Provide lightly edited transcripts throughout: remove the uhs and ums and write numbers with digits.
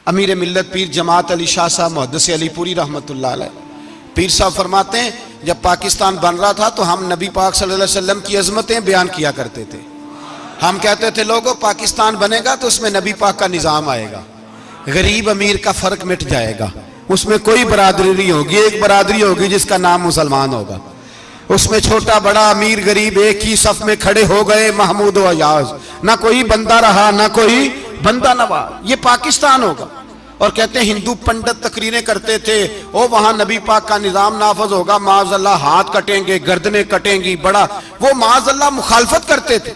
امیر ملت پیر جماعت علی شاہ صاحب محدث علی پوری رحمۃ اللہ علیہ پیر صاحب فرماتے ہیں جب پاکستان بن رہا تھا تو ہم نبی پاک صلی اللہ علیہ وسلم کی عظمتیں بیان کیا کرتے تھے. ہم کہتے تھے لوگوں پاکستان بنے گا تو اس میں نبی پاک کا نظام آئے گا, غریب امیر کا فرق مٹ جائے گا, اس میں کوئی برادری نہیں ہوگی, ایک برادری ہوگی جس کا نام مسلمان ہوگا, اس میں چھوٹا بڑا امیر غریب ایک ہی صف میں کھڑے ہو گئے محمود و ایاز, نہ کوئی بندہ رہا نہ کوئی بندہ نواز. یہ پاکستان ہوگا. اور کہتے ہیں ہندو پنڈت تقریریں کرتے تھے او وہاں نبی پاک کا نظام نافذ ہوگا, معاذ اللہ ہاتھ کٹیں گے, گردنیں کٹیں گی, بڑا وہ معاذ اللہ مخالفت کرتے تھے.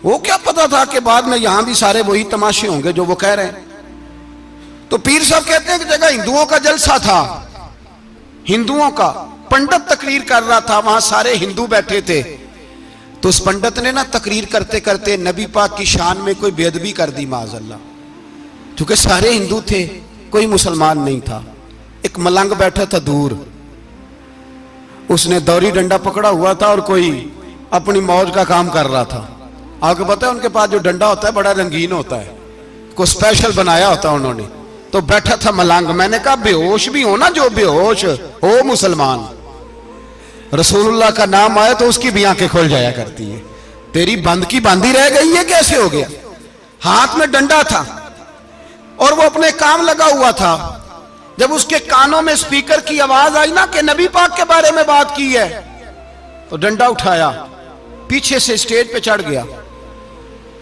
وہ کیا پتا تھا کہ بعد میں یہاں بھی سارے وہی تماشے ہوں گے جو وہ کہہ رہے ہیں. تو پیر صاحب کہتے ہیں کہ جگہ ہندوؤں کا جلسہ تھا, ہندوؤں کا پنڈت تقریر کر رہا تھا, وہاں سارے ہندو بیٹھے تھے. تو اس پنڈت نے نا تقریر کرتے کرتے نبی پاک کی شان میں کوئی بے ادبی کر دی معاذ اللہ. چونکہ سارے ہندو تھے کوئی مسلمان نہیں تھا. ایک ملنگ بیٹھا تھا دور, اس نے دوری ڈنڈا پکڑا ہوا تھا اور کوئی اپنی موج کا کام کر رہا تھا. آپ کو پتا ہے ان کے پاس جو ڈنڈا ہوتا ہے بڑا رنگین ہوتا ہے, کو اسپیشل بنایا ہوتا ہے انہوں نے. تو بیٹھا تھا ملنگ. میں نے کہا بے ہوش بھی ہو نا, جو بے ہوش ہو مسلمان, رسول اللہ کا نام آئے تو اس کی بھی آنکھیں کھل جایا کرتی ہے. تیری بند کی باندھی رہ گئی ہے, کیسے ہو گیا؟ ہاتھ میں ڈنڈا تھا اور وہ اپنے کام لگا ہوا تھا. جب اس کے کانوں میں سپیکر کی آواز آئی نا کہ نبی پاک کے بارے میں بات کی ہے, تو ڈنڈا اٹھایا, پیچھے سے سٹیج پہ چڑھ گیا.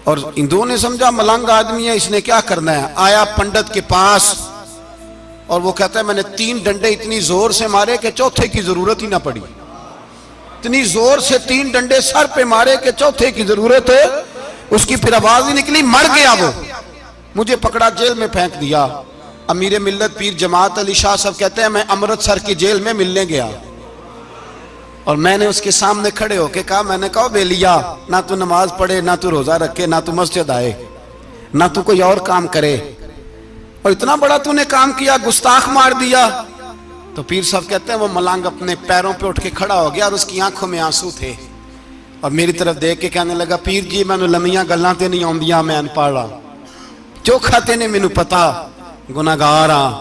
اور ہندوؤں نے سمجھا ملنگ آدمی ہے, اس نے کیا کرنا ہے. آیا پنڈت کے پاس اور وہ کہتا ہے میں نے 3 ڈنڈے اتنی زور سے مارے کہ چوتھے کی ضرورت ہی نہ پڑی. اتنی زور سے 3 ڈنڈے سر پہ مارے کہ چوتھے کی ضرورت ہے اس کی پھر آواز ہی نکلی, مر گیا وہ. مجھے پکڑا جیل میں پھینک دیا. امیر ملت پیر جماعت علی شاہ صاحب کہتے ہیں میں امرتسر کی جیل میں ملنے گیا اور میں نے اس کے سامنے کھڑے ہو کے کہا, میں نے کہا بے لیا, نہ تو نماز پڑھے, نہ تو روزہ رکھے, نہ تو مسجد آئے, نہ تو کوئی اور کام کرے, اور اتنا بڑا تو نے کام کیا, گستاخ مار دیا. تو پیر صاحب کہتے ہیں وہ ملنگ اپنے پیروں پہ اٹھ کے کھڑا ہو گیا اور اس کی آنکھوں میں آنسو تھے اور میری طرف دیکھ کے کہنے لگا پیر جی میں نے لمیاں گلاں تے نہیں آندیاں, میں انپڑھ ہاں, چوکھا تے نے مینوں پتا گناہگار ہاں,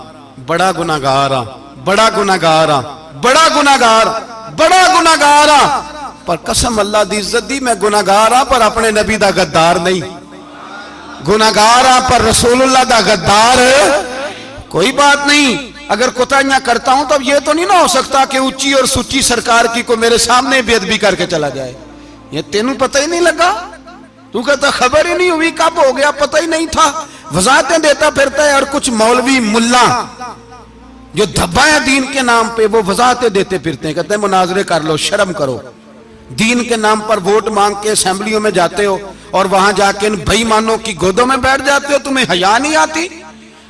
بڑا گناہگار ہاں, بڑا گناہگار ہاں, بڑا گناہگار, بڑا گناہگار ہاں, پر قسم اللہ دی عزت دی میں گناہگار ہاں پر اپنے نبی دا غدار نہیں, گناہگار ہاں پر رسول اللہ دا غدار کوئی بات نہیں. اگر کوتاہیاں کرتا ہوں تو اب یہ تو نہیں نہ ہو سکتا کہ اونچی اور سچی سرکار کی کو میرے سامنے بے ادبی کر کے چلا جائے. یہ تینوں پتہ ہی نہیں لگا, تو کہتا خبر ہی نہیں ہوئی, کب ہو گیا پتہ ہی نہیں تھا. وضاحتیں دیتا پھرتا ہے. اور کچھ مولوی ملا جو دھبا ہے دین کے نام پہ وہ وضاحتیں دیتے پھرتے ہیں, کہتے ہیں مناظرے کر لو, شرم کرو. دین کے نام پر ووٹ مانگ کے اسمبلیوں میں جاتے ہو اور وہاں جا کے ان بے ایمانوں کی گودوں میں بیٹھ جاتے ہو, تمہیں حیا نہیں آتی.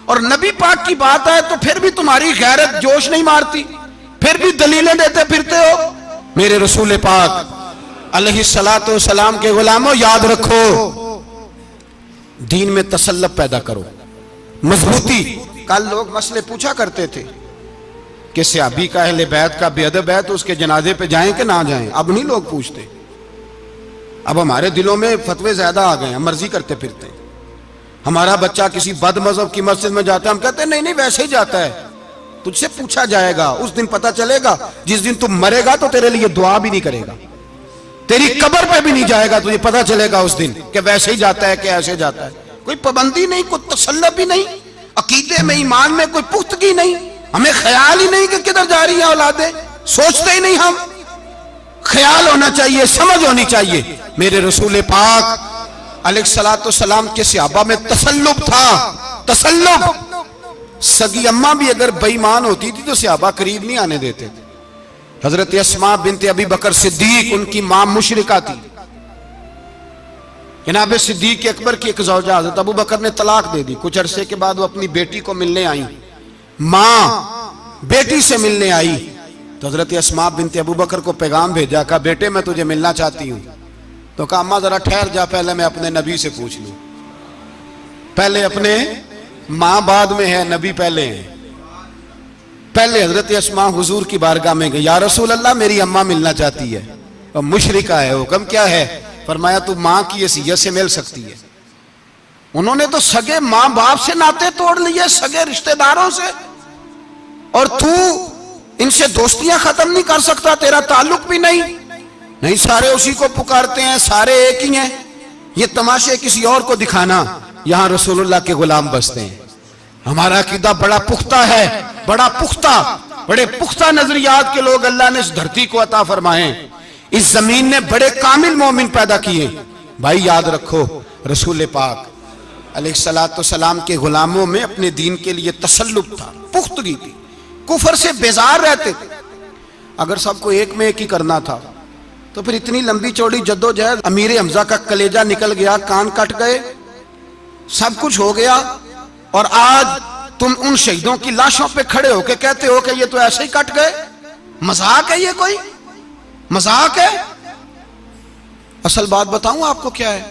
اور نبی پاک کی بات آئے تو پھر بھی تمہاری غیرت جوش نہیں مارتی, پھر بھی دلیلیں دیتے پھرتے ہو. میرے رسول پاک علیہ السلام کے غلاموں یاد رکھو, دین میں تسلط پیدا کرو, مضبوطی. کل لوگ مسئلے پوچھا کرتے تھے کہ صحابی کا اہل بیت کا بے ادب ہے تو اس کے جنازے پہ جائیں کہ نہ جائیں. اب نہیں لوگ پوچھتے, اب ہمارے دلوں میں فتوے زیادہ آ گئے ہیں, مرضی کرتے پھرتے ہیں. ہمارا بچہ کسی بد مذہب کی مسجد میں جاتا ہے, ہم کہتے ہیں نہیں نہیں ویسے ہی جاتا ہے. تجھ سے پوچھا جائے گا, اس دن پتا چلے گا, جس دن تم مرے گا تو تیرے لیے دعا بھی نہیں کرے گا, تیری قبر پہ بھی نہیں جائے گا, تجھے پتا چلے گا اس دن کہ ویسے ہی جاتا ہے کہ ایسے جاتا ہے. کوئی پابندی نہیں, کوئی تسلط بھی نہیں, عقیدے میں ایمان میں کوئی پختگی نہیں, ہمیں خیال ہی نہیں کہ کدھر جا رہی ہیں اولادیں, سوچتے ہی نہیں. ہم خیال ہونا چاہیے, سمجھ ہونی چاہیے. میرے رسول پاک علیہ السلام کے صحابہ میں تسلط تھا, تسلط. سگی اماں بھی اگر بے ایمان ہوتی تھی تو صحابہ قریب نہیں آنے دیتے تھے. حضرت اسماء بنت ابی بکر صدیق ان کی ماں مشرکہ تھی. جناب صدیق اکبر کی ایک زوجہ حضرت ابو بکر نے طلاق دے دی. کچھ عرصے کے بعد وہ اپنی بیٹی کو ملنے آئی, ماں بیٹی سے ملنے آئی تو حضرت اسماء بنت ابو بکر کو پیغام بھیجا, کہا بیٹے میں تجھے ملنا چاہتی ہوں. تو کہا اماں ذرا ٹھہر جا, پہلے میں اپنے نبی سے پوچھ لوں. پہلے اپنے ماں بعد میں ہے, نبی پہلے ہے. پہلے حضرت اسماء حضور کی بارگاہ میں گئی, یا رسول اللہ میری اماں ملنا چاہتی ہے, اور مشرکہ ہے. حکم کیا ہے؟ فرمایا تو ماں کی حیثیت سے مل سکتی ہے. انہوں نے تو سگے ماں باپ سے ناطے توڑ لیے، سگے رشتہ داروں سے، اور تو ان سے دوستیاں ختم نہیں کر سکتا، تیرا تعلق بھی نہیں، سارے اسی کو پکارتے ہیں، سارے ایک ہی ہیں۔ یہ تماشے کسی اور کو دکھانا، یہاں رسول اللہ کے غلام بستے ہیں۔ ہمارا عقیدہ بڑا پختہ ہے، بڑا پختہ، بڑے پختہ نظریات کے لوگ اللہ نے اس دھرتی کو عطا فرمائے، اس زمین نے بڑے کامل مومن پیدا کیے۔ بھائی یاد رکھو، رسول پاک علیہ السلام کے غلاموں میں اپنے دین کے لیے تسلط تھا، پختگی تھی، کفر سے بیزار رہتے تھے۔ اگر سب کو ایک میں ایک ہی کرنا تھا تو پھر اتنی لمبی چوڑی جدوجہد، امیر حمزہ کا کلیجہ نکل گیا، کان کٹ گئے، سب کچھ ہو گیا، اور آج تم ان شہیدوں کی لاشوں پہ کھڑے ہو کے کہتے ہو کہ یہ تو ایسے ہی کٹ گئے۔ مذاق ہے یہ؟ کوئی مذاق ہے؟ اصل بات بتاؤں آپ کو کیا ہے؟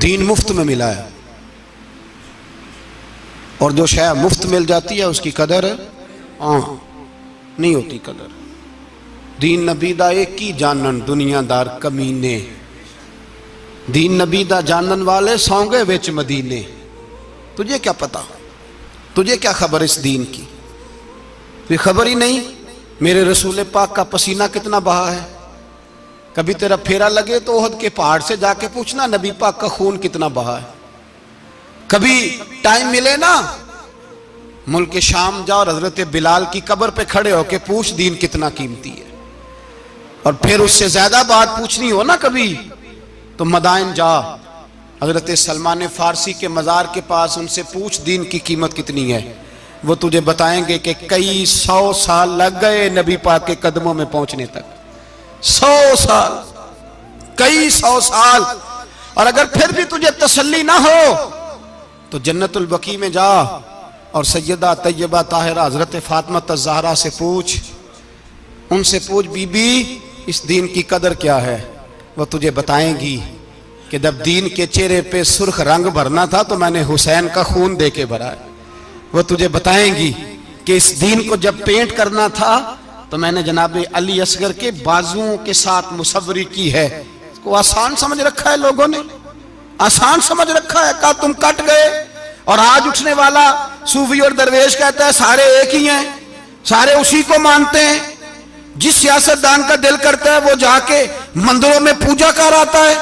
دین مفت میں ملا ہے، اور جو شے مفت مل جاتی ہے اس کی قدر نہیں ہوتی قدر۔ دین نبی دا ایک ہی جانن دنیا دار کمینے، دین نبی دا جانن والے سونگے وچ مدینے۔ تجھے کیا پتا، تجھے کیا خبر اس دین کی؟ کوئی خبر ہی نہیں میرے رسول پاک کا پسینہ کتنا بہا ہے۔ کبھی تیرا پھیرا لگے تو احد کے پہاڑ سے جا کے پوچھنا نبی پاک کا خون کتنا بہا ہے۔ کبھی ٹائم ملے نا، ملک شام جا اور حضرت بلال کی قبر پہ کھڑے ہو کے پوچھ دین کتنا قیمتی ہے۔ اور پھر اس سے زیادہ بات پوچھنی ہو نا کبھی تو مدائن جا، حضرت سلمان فارسی کے مزار کے پاس ان سے پوچھ دین کی قیمت کتنی ہے۔ وہ تجھے بتائیں گے کہ کئی 100 سال لگ گئے نبی پاک کے قدموں میں پہنچنے تک، 100 سال، کئی 100 سال۔ اور اگر پھر بھی تجھے تسلی نہ ہو تو جنت البقیع میں جا اور سیدہ طیبہ طاہرہ حضرت فاطمہ الزہرا سے پوچھ، ان سے پوچھ بی بی اس دین کی قدر کیا ہے۔ وہ تجھے بتائیں گی کہ جب دین کے چہرے پہ سرخ رنگ بھرنا تھا تو میں نے حسین کا خون دے کے بھرا ہے۔ وہ تجھے بتائیں گی کہ اس دین کو جب پینٹ کرنا تھا تو میں نے جناب علی اصغر کے بازوؤں کے ساتھ مصوری کی ہے۔ اس کو آسان سمجھ رکھا ہے لوگوں نے، آسان سمجھ رکھا ہے، کہا تم کٹ گئے۔ اور آج اٹھنے والا صوفی اور درویش کہتا ہے سارے ایک ہی ہیں، سارے اسی کو مانتے ہیں۔ جس سیاستدان کا دل کرتا ہے وہ جا کے مندروں میں پوجا کر آتا ہے،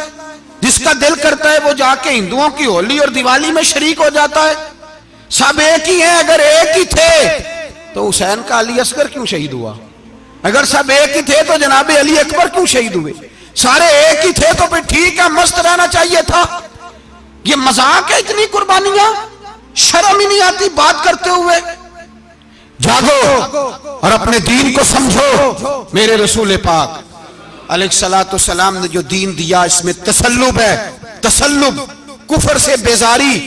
جس کا دل کرتا ہے وہ جا کے ہندوؤں کی ہولی اور دیوالی میں شریک ہو جاتا ہے۔ سب ایک ہی ہیں۔ اگر ایک ہی تھے تو حسین کا علی اصغر کیوں شہید ہوا؟ اگر سب ایک ہی تھے تو جناب علی اکبر کیوں شہید ہوئے؟ سارے ایک ہی تھے تو پھر ٹھیک ہے، مست رہنا چاہیے تھا۔ یہ مذاق ہے اتنی قربانیاں؟ شرم ہی نہیں آتی بات کرتے ہوئے؟ جاگو اور اپنے دین کو سمجھو۔ میرے رسول پاک علیہ السلام نے جو دین دیا اس میں تسلب ہے، تسلب، کفر سے بیزاری۔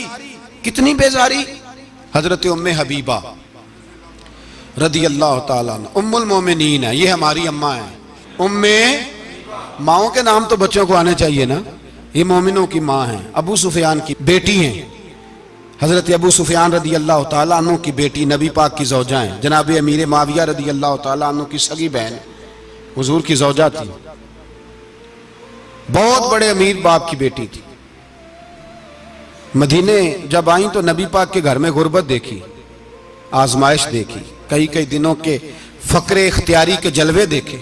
کتنی بیزاری؟ حضرت ام حبیبہ رضی اللہ تعالیٰ عنہ ام المومنین ہے، یہ ہماری اماں ہیں۔ ام، ماؤں کے نام تو بچوں کو آنے چاہیے نا، یہ مومنوں کی ماں ہیں، ابو سفیان کی بیٹی ہیں۔ حضرت ابو سفیان رضی اللہ تعالیٰ عنہ کی بیٹی نبی پاک کی زوجہ ہیں، جناب امیر معاویہ رضی اللہ تعالیٰ عنہ کی سگی بہن حضور کی زوجہ تھی، بہت بڑے امیر باپ کی بیٹی تھی۔ مدینے جب آئیں تو نبی پاک کے گھر میں غربت دیکھی، آزمائش دیکھی، کئی کئی دنوں کے فقر اختیاری کے جلوے دیکھے۔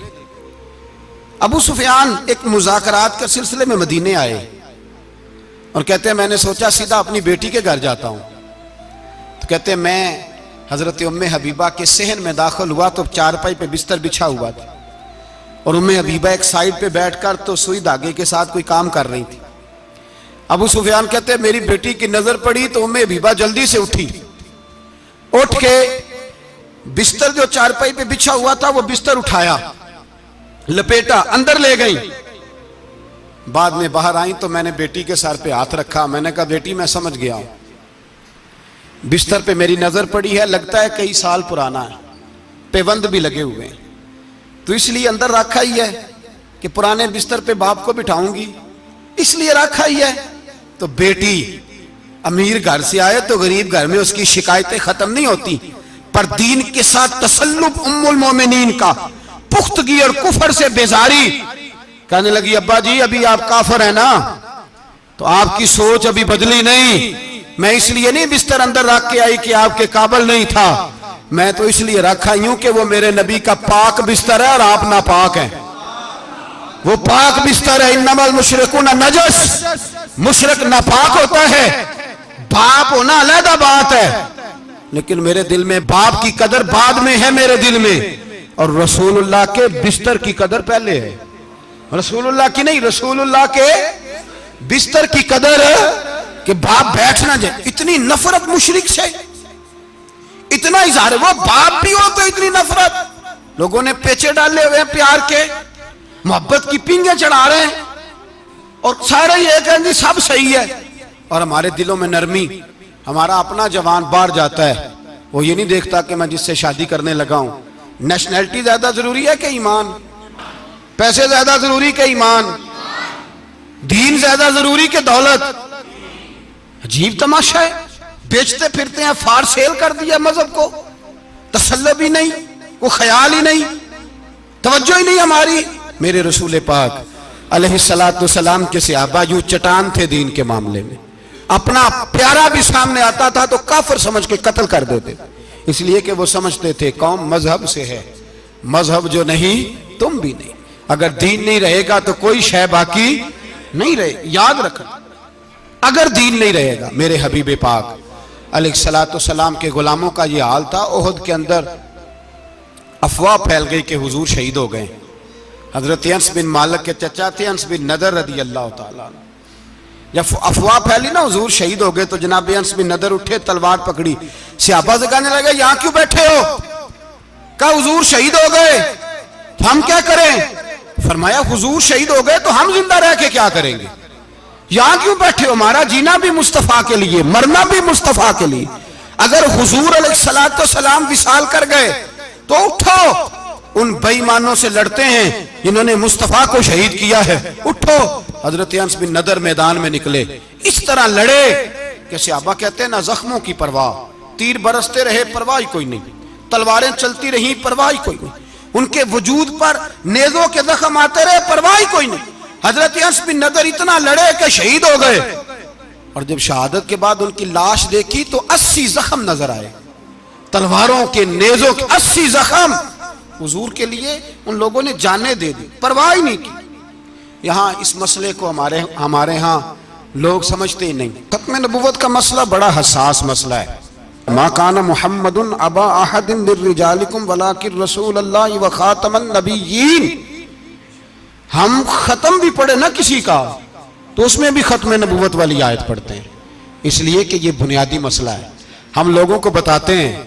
ابو سفیان ایک مذاکرات کے سلسلے میں مدینے آئے اور کہتے ہیں میں نے سوچا سیدھا اپنی بیٹی کے گھر جاتا ہوں، تو کہتے ہیں میں حضرت ام حبیبہ کے صحن میں داخل ہوا تو چارپائی پہ بستر بچھا ہوا تھا، اور ام حبیبہ ایک سائیڈ پہ بیٹھ کر تو سوئی دھاگے کے ساتھ کوئی کام کر رہی تھی۔ ابو سفیان کہتے ہیں میری بیٹی کی نظر پڑی تو ام حبیبہ جلدی سے اٹھی، اٹھ کے بستر جو چارپائی پہ بچھا ہوا تھا وہ بستر اٹھایا، لپیٹا، اندر لے گئی۔ بعد میں باہر آئیں تو میں نے بیٹی کے سر پہ ہاتھ رکھا، میں نے کہا بیٹی میں سمجھ گیا ہوں، بستر پہ میری نظر پڑی ہے، لگتا ہے کئی سال پرانا ہے، پیوند بھی لگے ہوئے ہیں، تو اس لیے اندر رکھا ہی ہے کہ پرانے بستر پہ باپ کو بٹھاؤں گی، اس لیے رکھا ہی ہے۔ تو بیٹی امیر گھر سے آئے تو غریب گھر میں اس کی شکایتیں ختم نہیں ہوتی، پر دین کے ساتھ تسلب ام المومنین کا، پختگی اور کفر سے بیزاری۔ کہنے لگی ابا جی ابھی آپ کافر ہیں نا، تو آپ کی سوچ ابھی بدلی نہیں. میں اس لیے نہیں بستر اندر رکھ کے آئی کہ آپ کے قابل نہیں تھا, میں تو اس لیے رکھا ہوں کہ وہ میرے نبی کا پاک بستر ہے اور آپ ناپاک ہیں. وہ پاک بستر ہے. انما المشرکون نجس, مشرک ناپاک ہوتا ہے. باپ ہونا علیحدہ بات ہے, لیکن میرے دل میں باپ کی قدر بعد میں ہے میرے دل میں, اور رسول اللہ کے بستر کی قدر پہلے ہے. رسول اللہ کی نہیں, رسول اللہ کے بستر کی قدر ہے کہ باپ بیٹھ نہ جائے. اتنی نفرت مشرک سے, اتنا اظہار, وہ باپ بھی ہو تو اتنی نفرت. لوگوں نے پیچے ڈالے ہوئے ہیں پیار کے, محبت کی پینگیں چڑھا رہے ہیں, اور سارے یہ کہیں گے سب صحیح ہے. اور ہمارے دلوں میں نرمی. ہمارا اپنا جوان باہر جاتا ہے, وہ یہ نہیں دیکھتا کہ میں جس سے شادی کرنے لگا ہوں نیشنلٹی زیادہ ضروری ہے کہ ایمان, پیسے زیادہ ضروری کہ ایمان, دین زیادہ ضروری کہ دولت. عجیب تماشا ہے. بیچتے پھرتے ہیں, فار سیل کر دیا مذہب کو. تسلب ہی نہیں, کوئی خیال ہی نہیں, توجہ ہی نہیں ہماری. میرے رسول پاک علیہ السلام کے صحابہ یوں چٹان تھے دین کے معاملے میں. اپنا پیارا بھی سامنے آتا تھا تو کافر سمجھ کے قتل کر دیتے, اس لیے کہ وہ سمجھتے تھے قوم مذہب سے ہے, مذہب جو نہیں تم بھی نہیں. اگر دین نہیں رہے گا تو کوئی شے باقی نہیں رہے. یاد رکھنا, اگر دین نہیں رہے گا. میرے حبیب پاک علیہ السلام کے غلاموں کا یہ حال تھا. احد کے اندر افواہ پھیل گئی کہ حضور شہید ہو گئے. حضرت انس بن مالک کے چچا تھے انس بن نضر رضی اللہ تعالیٰ عنہ. جب افواہ پھیلی نا حضور شہید ہو گئے تو جناب انس بن نضر اٹھے, تلوار پکڑی, صحابہ سے کہنے لگے یہاں کیوں بیٹھے ہو؟ کہا حضور شہید ہو گئے, ہم کیا کریں؟ فرمایا حضور شہید ہو گئے تو ہم زندہ رہ کے کیا کریں گے؟ یہاں کیوں بیٹھے ہو؟ ہمارا جینا بھی مصطفیٰ کے لیے, مرنا بھی مصطفیٰ کے لیے. اگر حضور علیہ السلام وصال کر گئے تو اٹھو, ان بے ایمانوں سے لڑتے ہیں جنہوں نے مصطفیٰ کو شہید کیا ہے, اٹھو. حضرت انس بن نضر میدان میں نکلے, اس طرح لڑے کہ صحابہ کہتے ہیں نہ زخموں کی پرواہ, تیر برستے رہے پرواہ کوئی نہیں, تلواریں چلتی رہیں پرواہ کوئی نہیں, ان کے وجود پر نیزوں کے زخم آتے رہے پرواہ کوئی نہیں. حضرت انس بن نضر اتنا لڑے کہ شہید ہو گئے, اور جب شہادت کے بعد ان کی لاش دیکھی تو 80 زخم نظر آئے, تلواروں کے, نیزوں کے 80 زخم. حضور کے لیے ان لوگوں نے جانیں دے دی, پرواہ نہیں کی. یہاں اس مسئلے کو ہمارے ہاں لوگ سمجھتے ہی نہیں. ختم نبوت کا مسئلہ بڑا حساس مسئلہ ہے. ما کان محمد ابا احد من رجالکم ولکن رسول اللہ وخاتم النبیین. ہم ختم بھی پڑھے نا کسی کا تو اس میں بھی ختم نبوت والی آیت پڑھتے ہیں, اس لیے کہ یہ بنیادی مسئلہ ہے. ہم لوگوں کو بتاتے ہیں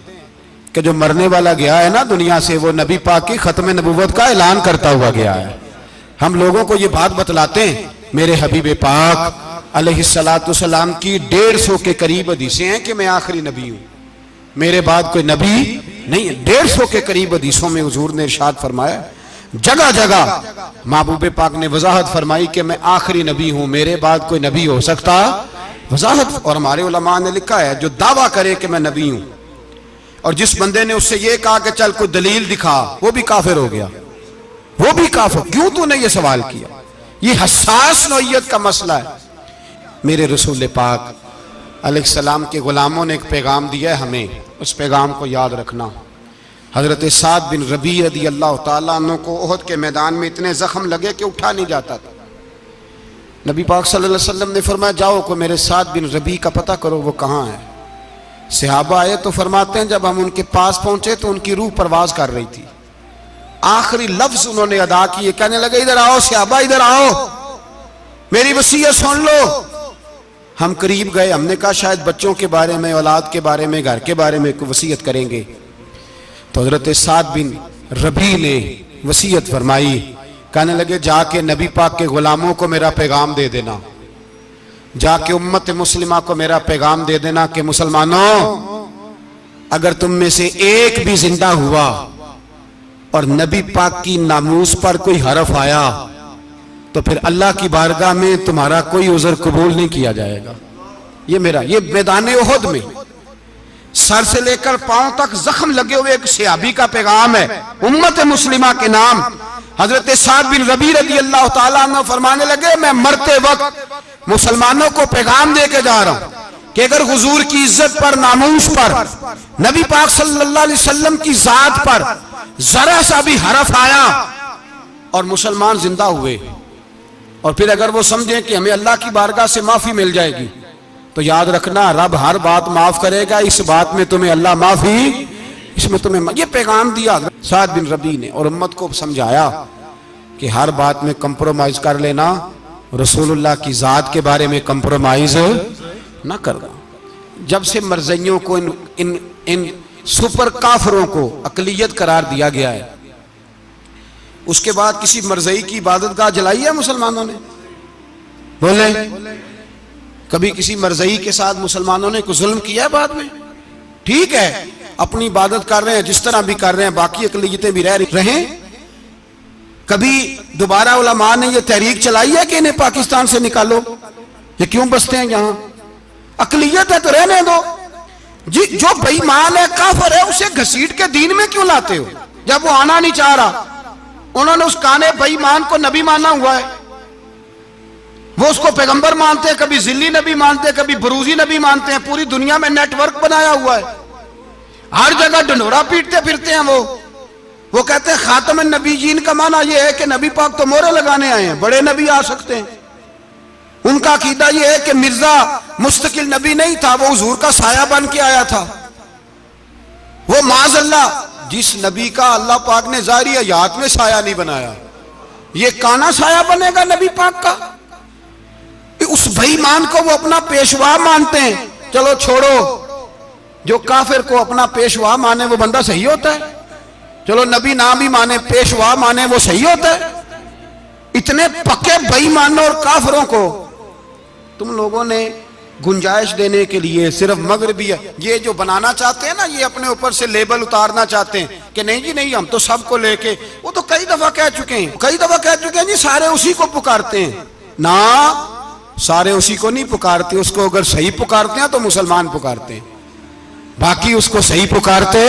کہ جو مرنے والا گیا ہے نا دنیا سے, وہ نبی پاک کی ختم نبوت کا اعلان کرتا ہوا گیا ہے. ہم لوگوں کو یہ بات بتلاتے ہیں. میرے حبیب پاک علیہ السلام کی 150 کے قریب حدیثیں ہیں کہ میں آخری نبی ہوں, میرے بعد کوئی نبی نہیں ہے. 150 کے قریب حدیثوں میں حضور نے ارشاد فرمایا, جگہ جگہ محبوب پاک نے وضاحت فرمائی کہ میں آخری نبی ہوں, میرے بعد کوئی نبی ہو سکتا, وضاحت. اور ہمارے علماء نے لکھا ہے جو دعویٰ کرے کہ میں نبی ہوں, اور جس بندے نے اس سے یہ کہا کہ چل کوئی دلیل دکھا, وہ بھی کافر ہو گیا, وہ بھی کافر. کیوں تو نے یہ سوال کیا؟ یہ حساس نوعیت کا مسئلہ ہے. میرے رسول پاک علیہ السلام کے غلاموں نے ایک پیغام دیا ہے ہمیں, اس پیغام کو یاد رکھنا. حضرت سعد بن ربیع رضی اللہ تعالیٰ عنہ کو احد کے میدان میں اتنے زخم لگے کہ اٹھا نہیں جاتا تھا. نبی پاک صلی اللہ علیہ وسلم نے فرمایا جاؤ کو میرے سعد بن ربیع کا پتہ کرو وہ کہاں ہے. صحابہ آئے تو فرماتے ہیں جب ہم ان کے پاس پہنچے تو ان کی روح پرواز کر رہی تھی. آخری لفظ انہوں نے ادا کیے, کہنے لگے ادھر آؤ صحابہ, ادھر آؤ, میری وصیت سن لو. ہم قریب گئے, ہم نے کہا شاید بچوں کے بارے میں, اولاد کے بارے میں, گھر کے بارے میں کوئی وصیت کریں گے. تو حضرت سعد بن ربیع نے وصیت فرمائی, کہنے لگے جا کے نبی پاک کے غلاموں کو میرا پیغام دے دینا, جا کے امت مسلمہ کو میرا پیغام دے دینا کہ مسلمانوں اگر تم میں سے ایک بھی زندہ ہوا اور نبی پاک کی ناموس پر کوئی حرف آیا تو پھر اللہ کی بارگاہ میں تمہارا کوئی عذر قبول نہیں کیا جائے گا. یہ میدان احد میں سر سے لے کر پاؤں تک زخم لگے ہوئے ایک صحابی کا پیغام ہے امت مسلمہ کے نام. حضرت سعد بن ربیع رضی اللہ تعالیٰ عنہ فرمانے لگے میں مرتے وقت مسلمانوں کو پیغام دے کے جا رہا ہوں کہ اگر حضور کی عزت پر، ناموس پر، نبی پاک صلی اللہ علیہ وسلم کی ذات پر ذرا سا بھی حرف آیا اور مسلمان زندہ ہوئے، اور پھر اگر وہ سمجھیں کہ ہمیں اللہ کی بارگاہ سے معافی مل جائے گی، تو یاد رکھنا رب ہر بات معاف کرے گا، اس بات میں تمہیں اللہ معافی، اس میں تمہیں یہ پیغام دیا سعد بن ربیع نے، اور امت کو سمجھایا کہ ہر بات میں کمپرومائز کر لینا، رسول اللہ کی ذات کے بارے میں کمپرومائز نہ کرنا۔ جب سے مرزائیوں کو ان سپر کافروں کو اقلیت قرار دیا گیا ہے، اس کے بعد کسی مرزائی کی عبادت گاہ جلائی ہے مسلمانوں نے؟ بولے کبھی کسی مرزائی کے ساتھ مسلمانوں نے کوئی ظلم کیا ہے بعد میں؟ ٹھیک ہے اپنی عبادت کر رہے ہیں جس طرح بھی کر رہے ہیں، باقی اقلیتیں بھی رہیں۔ کبھی دوبارہ علماء نے یہ تحریک چلائی ہے کہ انہیں پاکستان سے نکالو، یہ کیوں بستے ہیں یہاں؟ اقلیت ہے تو رہنے دو، جو بے ایمان ہے، کافر ہے، اسے گھسیٹ کے دین میں کیوں لاتے ہو جب وہ آنا نہیں چاہ رہا؟ انہوں نے اس کانے بے ایمان کو نبی مانا ہوا ہے، وہ اس کو پیغمبر مانتے ہیں، کبھی ذلی نبی مانتے ہیں، کبھی بروزی نبی مانتے ہیں، پوری دنیا میں نیٹ ورک بنایا ہوا ہے، ہر جگہ ڈنڈورا پیٹتے پھرتے ہیں۔ وہ کہتے ہیں خاتم النبیین کا معنی یہ ہے کہ نبی پاک تو مہرے لگانے آئے ہیں، بڑے نبی آ سکتے ہیں۔ ان کا عقیدہ یہ ہے کہ مرزا مستقل نبی نہیں تھا، وہ حضور کا سایہ بن کے آیا تھا۔ وہ معاذ اللہ جس نبی کا اللہ پاک نے ظاہری حیات میں سایہ نہیں بنایا، یہ کانا سایہ بنے گا نبی پاک کا؟ اس بے ایمان کو وہ اپنا پیشوا مانتے ہیں۔ چلو چھوڑو، جو کافر کو اپنا پیشوا مانے وہ بندہ صحیح ہوتا ہے؟ چلو نبی نام بھی مانے، پیشوا مانے، وہ صحیح ہوتا ہے؟ اتنے پکے بے ایمانوں اور کافروں کو تم لوگوں نے گنجائش دینے کے لیے صرف مغربی یہ جو بنانا چاہتے ہیں نا، یہ اپنے اوپر سے لیبل اتارنا چاہتے ہیں کہ نہیں جی نہیں، ہم تو سب کو لے کے، وہ تو کئی دفعہ کہہ چکے ہیں جی سارے اسی کو پکارتے ہیں۔ نہ، سارے اسی کو نہیں پکارتے، اس کو اگر صحیح پکارتے ہیں تو مسلمان پکارتے ہیں، باقی اس کو صحیح پکارتے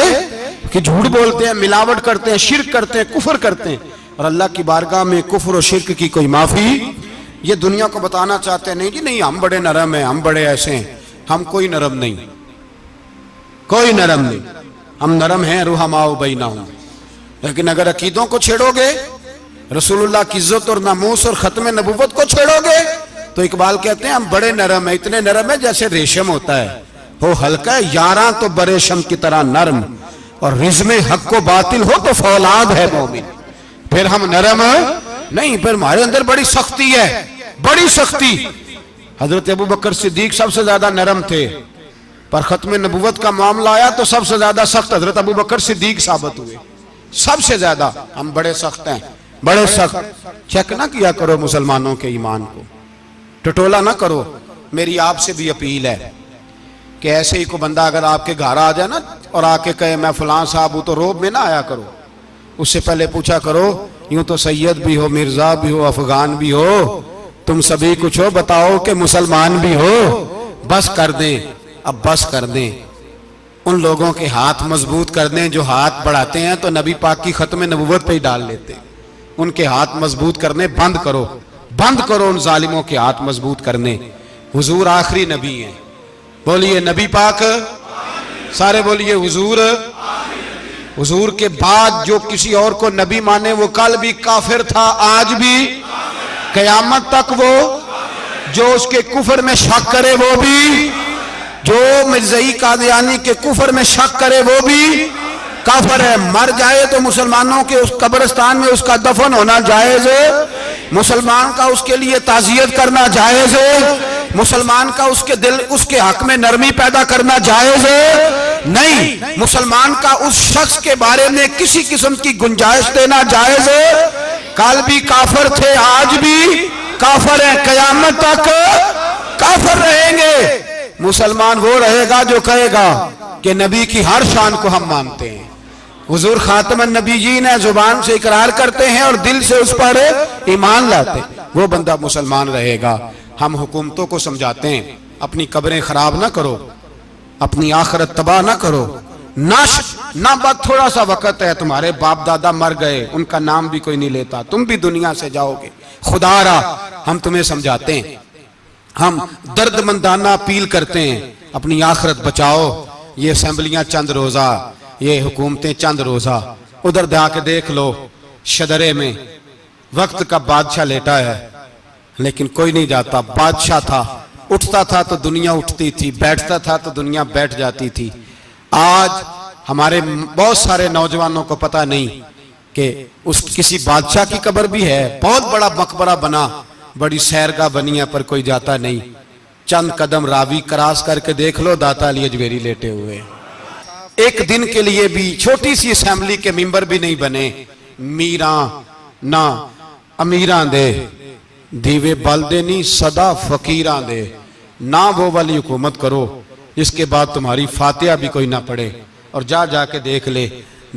کہ جھوٹ بولتے ہیں، ملاوٹ کرتے ہیں، شرک کرتے ہیں، کفر کرتے ہیں، اور اللہ کی بارگاہ میں کفر و شرک کی کوئی معافی۔ یہ دنیا کو بتانا چاہتے ہیں نہیں جی نہیں، ہم بڑے نرم ہیں، ہم بڑے ایسے ہیں۔ ہم کوئی نرم نہیں، کوئی نرم نہیں، ہم نرم ہیں رحماء بینہم۔ لیکن اگر عقیدوں کو چھیڑو گے، رسول اللہ کی عزت اور ناموس اور ختم نبوت کو چھیڑو گے، تو اقبال کہتے ہیں ہم بڑے نرم ہیں، اتنے نرم ہیں جیسے ریشم ہوتا ہے، ہو ہلکا ہے یاراں تو بریشم کی طرح نرم، اور رزم حق کو باطل ہو تو فولاد ہے مومن۔ پھر ہم نرم نہیں، پھر ہمارے اندر بڑی سختی ہے، بڑی سختی۔ حضرت ابوبکر صدیق سب سے زیادہ نرم تھے، پر ختم نبوت کا معاملہ آیا تو سب سے زیادہ سخت حضرت ابوبکر صدیق ثابت ہوئے، سب سے زیادہ۔ ہم بڑے سخت ہیں، بڑے سخت۔ چیک نہ کیا کرو مسلمانوں کے ایمان کو، ٹٹولا نہ کرو۔ میری آپ سے بھی اپیل ہے کہ ایسے ہی کو بندہ اگر آپ کے گھر آ جائے نا اور آ کے کہے میں فلاں صاحب ہوں، تو روب میں نہ آیا کرو، اس سے پہلے پوچھا کرو یوں تو سید بھی ہو، مرزا بھی ہو، افغان بھی ہو، تم سبھی کچھ ہو، بتاؤ کہ مسلمان بھی ہو۔ بس کر دیں، اب بس کر دیں، ان لوگوں کے ہاتھ مضبوط کر دیں جو ہاتھ بڑھاتے ہیں تو نبی پاک کی ختم نبوت پہ ہی ڈال لیتے، ان کے ہاتھ مضبوط کرنے بند کرو، بند کرو ان ظالموں کے ہاتھ مضبوط کرنے۔ حضور آخری نبی ہیں، بولیے نبی پاک، سارے بولیے حضور۔ حضور کے بعد جو کسی اور کو نبی مانے وہ کل بھی کافر تھا، آج بھی، قیامت تک وہ، جو اس کے کفر میں شک کرے وہ بھی، جو مرزائی قادیانی کے کفر میں شک کرے وہ بھی کافر ہے۔ مر جائے تو مسلمانوں کے اس قبرستان میں اس کا دفن ہونا جائز ہے، مسلمان کا اس کے لیے تعزیت کرنا جائز ہے، مسلمان کا اس کے دل، اس کے حق میں نرمی پیدا کرنا جائز ہے نہیں، مسلمان کا اس شخص کے بارے میں کسی قسم کی گنجائش دینا جائز ہے۔ کل بھی کافر تھے، آج بھی کافر ہیں، قیامت تک کافر رہیں گے۔ مسلمان وہ رہے گا جو کہے گا کہ نبی کی ہر شان کو ہم مانتے ہیں، حضور خاتم النبیین ہے، زبان سے اقرار کرتے ہیں اور دل سے اس پر ایمان لاتے ہیں، وہ بندہ مسلمان رہے گا۔ ہم حکومتوں کو سمجھاتے ہیں اپنی قبریں خراب نہ کرو، اپنی آخرت تباہ نہ کرو، نہ بات تھوڑا سا وقت ہے، تمہارے باپ دادا مر گئے، ان کا نام بھی کوئی نہیں لیتا، تم بھی دنیا سے جاؤ گے، خدا را ہم تمہیں سمجھاتے ہیں ہم درد مندانہ اپیل کرتے ہیں اپنی آخرت بچاؤ. یہ اسمبلیاں چند روزہ، یہ حکومتیں چند روزہ. ادھر جا کے دیکھ لو شدرے میں وقت کا بادشاہ لیٹا ہے لیکن کوئی نہیں جاتا. بادشاہ تھا، اٹھتا تھا تو دنیا اٹھتی تھی، بیٹھتا تھا تو دنیا بیٹھ جاتی تھی. آج ہمارے بہت سارے نوجوانوں کو پتہ نہیں کہ اس کسی بادشاہ کی قبر بھی ہے. بہت بڑا مقبرہ بنا، بڑی سیرگاہ بنی ہے، پر کوئی جاتا نہیں. چند قدم راوی کراس کر کے دیکھ لو داتا علی اجمیری لیٹے ہوئے. ایک دن کے لیے بھی چھوٹی سی اسمبلی کے ممبر بھی نہیں بنے. میراں نہ امیراں دے دیوے بلدے نہیں صدا فقیراں دے. نہ وہ والی حکومت کرو جس کے بعد تمہاری فاتحہ بھی کوئی نہ پڑھے. اور جا جا کے دیکھ لے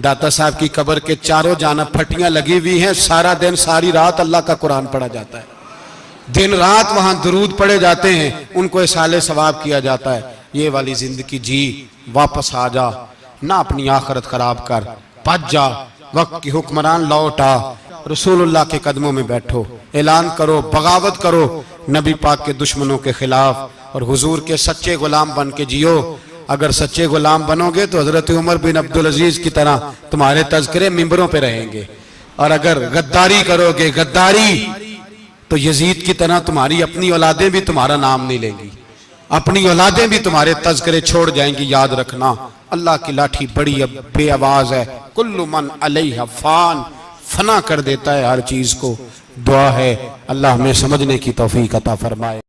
داتا صاحب کی قبر کے چاروں جانب پھٹیاں لگی ہوئی ہیں. سارا دن ساری رات اللہ کا قرآن پڑھا جاتا ہے، دن رات وہاں درود پڑھے جاتے ہیں، ان کو اصالِ ثواب کیا جاتا ہے. یہ والی زندگی جی، واپس آ جا، نہ اپنی آخرت خراب کر. بچ جا، وقت کی حکمران لوٹ آ، رسول اللہ کے قدموں میں بیٹھو، اعلان کرو، بغاوت کرو نبی پاک کے دشمنوں کے خلاف، اور حضور کے سچے غلام بن کے جیو. اگر سچے غلام بنو گے تو حضرت عمر بن عبدالعزیز کی طرح تمہارے تذکرے ممبروں پہ رہیں گے. اور اگر غداری کرو گے، غداری، تو یزید کی طرح تمہاری اپنی اولادیں بھی تمہارا نام نہیں لیں گی، اپنی اولادیں بھی تمہارے تذکرے چھوڑ جائیں گی. یاد رکھنا اللہ کی لاٹھی بڑی بے آواز ہے. کل من علیہ فان، فنا کر دیتا ہے ہر چیز کو. دعا ہے اللہ ہمیں سمجھنے کی توفیق عطا فرمائے.